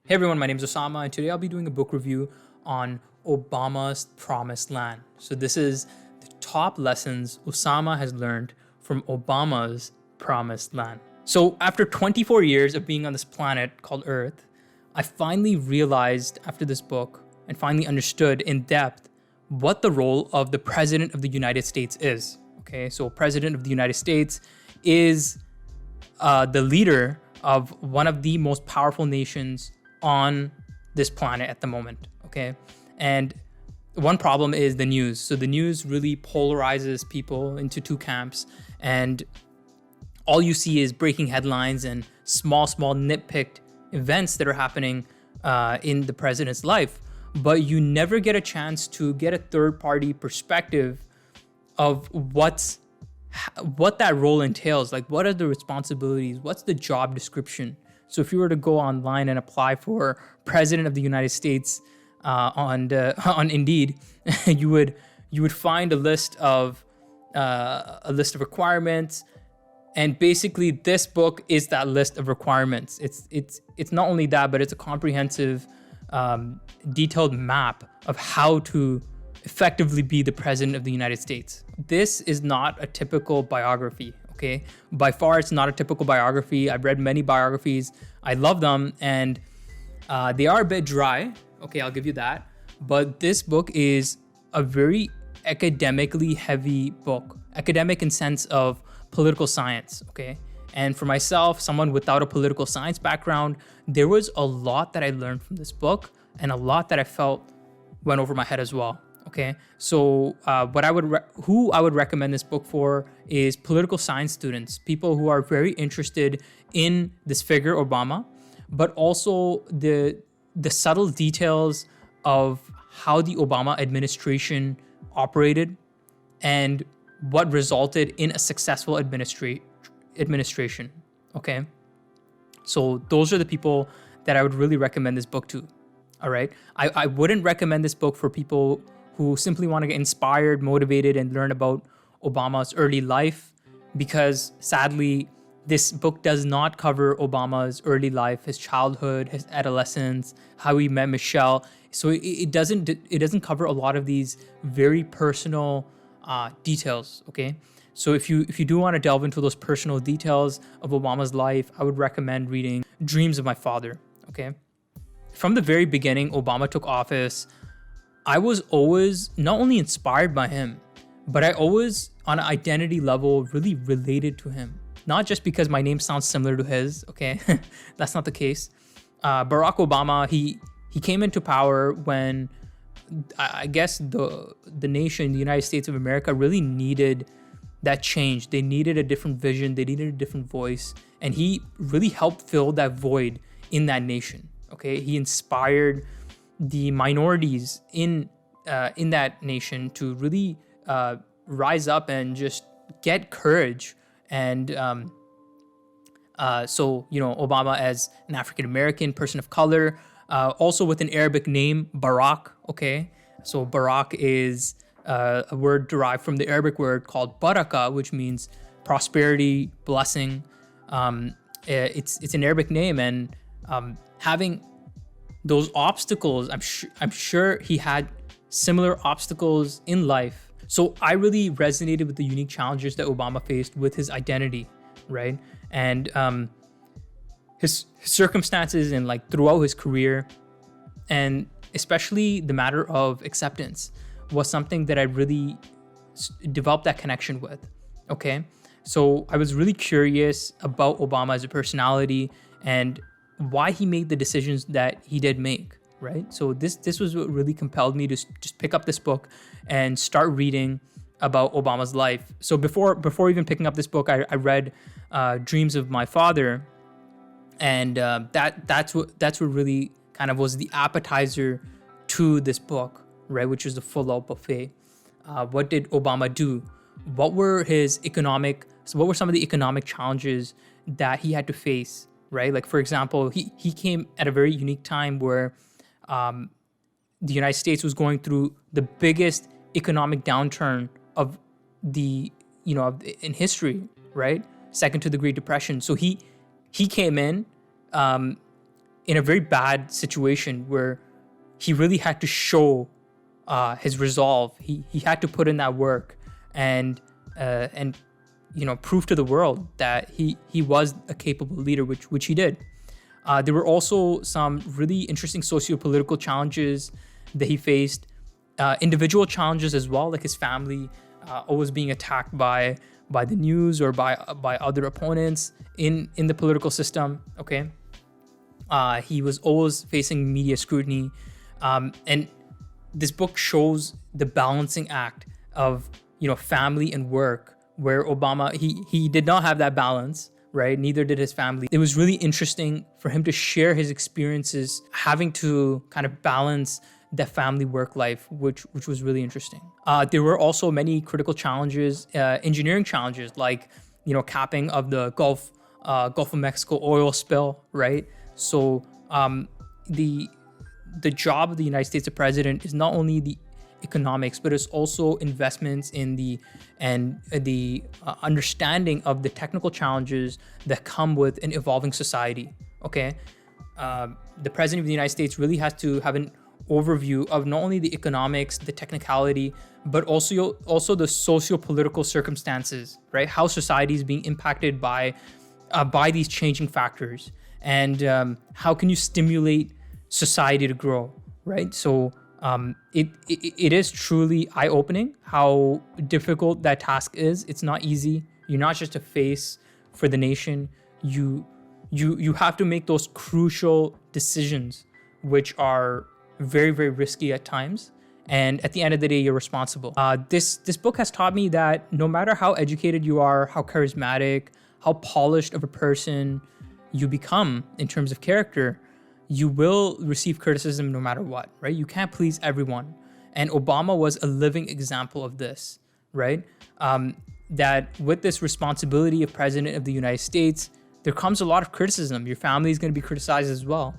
Hey everyone, my name is Osama, and today I'll be doing a book review on Obama's Promised Land. So, this is the top lessons Osama has learned from Obama's Promised Land. So, after 24 years of being on this planet called Earth, I finally realized after this book and finally understood in depth what the role of the President of the United States is. Okay, so President of the United States is the leader of one of the most powerful nations on this planet at the moment. Okay. And one problem is the news. So the news really polarizes people into two camps. And all you see is breaking headlines and small nitpicked events that are happening in the president's life. But you never get a chance to get a third party perspective of what that role entails. Like, what are the responsibilities? What's the job description? So if you were to go online and apply for President of the United States on Indeed, you would find a list of requirements, and basically this book is that list of requirements. It's not only that, but it's a comprehensive, detailed map of how to effectively be the President of the United States. This is not a typical biography. Okay, by far, it's not a typical biography. I've read many biographies. I love them, and they are a bit dry. Okay, I'll give you that. But this book is a very academically heavy book, academic in sense of political science. Okay, and for myself, someone without a political science background, there was a lot that I learned from this book, and a lot that I felt went over my head as well. Okay, so who I would recommend this book for is political science students, people who are very interested in this figure Obama, but also the subtle details of how the Obama administration operated and what resulted in a successful administration. Okay, so those are the people that I would really recommend this book to. All right, I wouldn't recommend this book for people who simply want to get inspired, motivated, and learn about Obama's early life, because sadly, this book does not cover Obama's early life, his childhood, his adolescence, how he met Michelle. So it doesn't cover a lot of these very personal details. Okay, so if you do want to delve into those personal details of Obama's life, I would recommend reading Dreams of My Father. Okay, from the very beginning, Obama took office. I was always not only inspired by him, but I always, on an identity level, really related to him. Not just because my name sounds similar to his, okay? That's not the case. Barack Obama, he came into power when I guess the nation, the United States of America, really needed that change. They needed a different vision. They needed a different voice. And he really helped fill that void in that nation, okay? He inspired the minorities in that nation to really rise up and just get courage. And so, Obama, as an African American person of color, also with an Arabic name, Barak. Okay, so Barak is a word derived from the Arabic word called baraka, which means prosperity, blessing. It's an Arabic name, and having those obstacles, I'm sure he had similar obstacles in life. So I really resonated with the unique challenges that Obama faced with his identity, right? And his circumstances and like throughout his career, and especially the matter of acceptance was something that I really developed that connection with. Okay, so I was really curious about Obama as a personality and why he made the decisions that he did make, right? So this was what really compelled me to just pick up this book and start reading about Obama's life. So before even picking up this book, I read Dreams of My Father, and that's what really kind of was the appetizer to this book, right? Which was the full-out buffet. What did Obama do? What were some of the economic challenges that he had to face? Right? Like, for example, he came at a very unique time where the United States was going through the biggest economic downturn of in history, right? Second to the Great Depression. So he came in in a very bad situation where he really had to show his resolve. He had to put in that work and prove to the world that he was a capable leader, which he did. There were also some really interesting socio-political challenges that he faced, individual challenges as well, like his family always being attacked by the news or by other opponents in the political system. Okay, he was always facing media scrutiny, and this book shows the balancing act of family and work, where Obama he did not have that balance, right? Neither did his family. It was really interesting for him to share his experiences having to kind of balance the family work life, which was really interesting. There were also many critical challenges, engineering challenges, like capping of the Gulf of Mexico oil spill, right? So the job of the United States president is not only the economics, but it's also investments in the understanding of the technical challenges that come with an evolving society. Okay, the president of the United States really has to have an overview of not only the economics, the technicality, but also the socio-political circumstances, right? How society is being impacted by these changing factors, and how can you stimulate society to grow, right? So it is truly eye-opening how difficult that task is. It's not easy. You're not just a face for the nation. You have to make those crucial decisions, which are very, very risky at times. And at the end of the day, you're responsible. This book has taught me that no matter how educated you are, how charismatic, how polished of a person you become in terms of character, you will receive criticism no matter what, right? You can't please everyone. And Obama was a living example of this, right? That with this responsibility of president of the United States, there comes a lot of criticism. Your family is going to be criticized as well,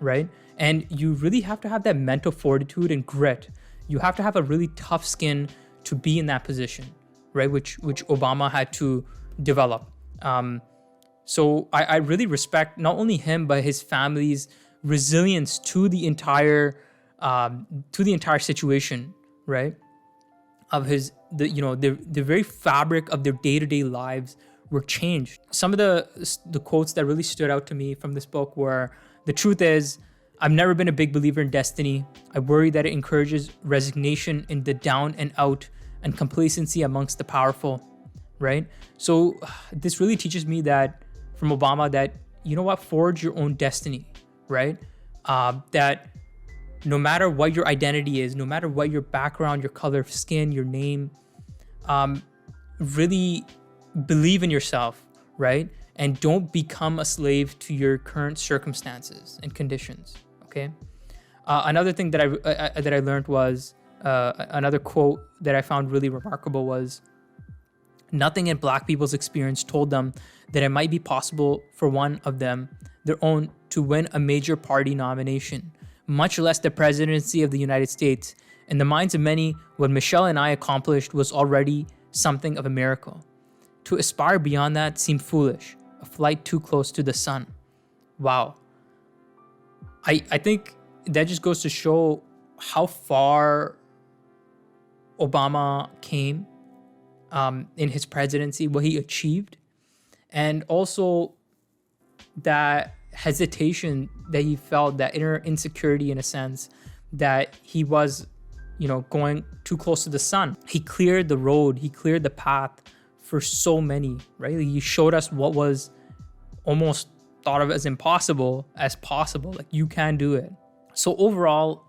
right? And you really have to have that mental fortitude and grit. You have to have a really tough skin to be in that position, right? Which Obama had to develop. So I really respect not only him, but his family's resilience to the entire situation, right? Of the very fabric of their day-to-day lives were changed. Some of the quotes that really stood out to me from this book were, "The truth is, I've never been a big believer in destiny. I worry that it encourages resignation in the down and out and complacency amongst the powerful," right? So this really teaches me that from Obama that, forge your own destiny, right? That no matter what your identity is, no matter what your background, your color of skin, your name, really believe in yourself, right? And don't become a slave to your current circumstances and conditions. Okay. Another thing that I learned was another quote that I found really remarkable was, "Nothing in Black people's experience told them that it might be possible for one of them, their own, to win a major party nomination, much less the presidency of the United States. In the minds of many, what Michelle and I accomplished was already something of a miracle. To aspire beyond that seemed foolish, a flight too close to the sun." Wow. I think that just goes to show how far Obama came in his presidency, what he achieved, and also that hesitation that he felt, that inner insecurity in a sense, that he was, going too close to the sun. He cleared the road, he cleared the path for so many, right? He showed us what was almost thought of as impossible as possible. Like, you can do it. So overall,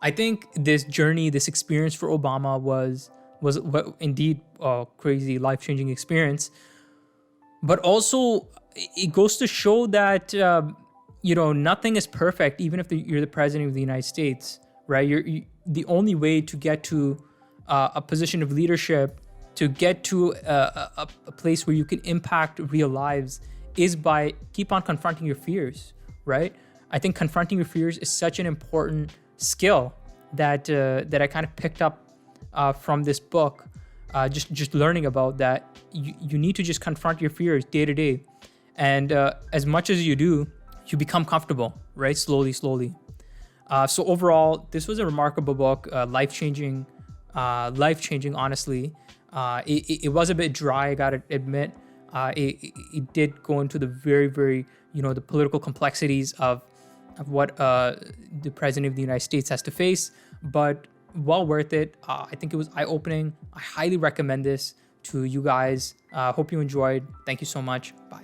I think this journey, this experience for Obama was what indeed a crazy, life-changing experience. But also, it goes to show that nothing is perfect, even if you're the president of the United States, right? The only way to get to a position of leadership, to get to a place where you can impact real lives, is by keep on confronting your fears, right? I think confronting your fears is such an important skill that I kind of picked up from this book. Just learning about that, you need to just confront your fears day to day, and as much as you do, you become comfortable, right? Slowly. So overall, this was a remarkable book, life-changing, honestly. It was a bit dry, I gotta admit. It did go into the very, the political complexities of what the president of the United States has to face, but well worth it. I think it was eye-opening. I highly recommend this to you guys. Hope you enjoyed. Thank you so much. Bye.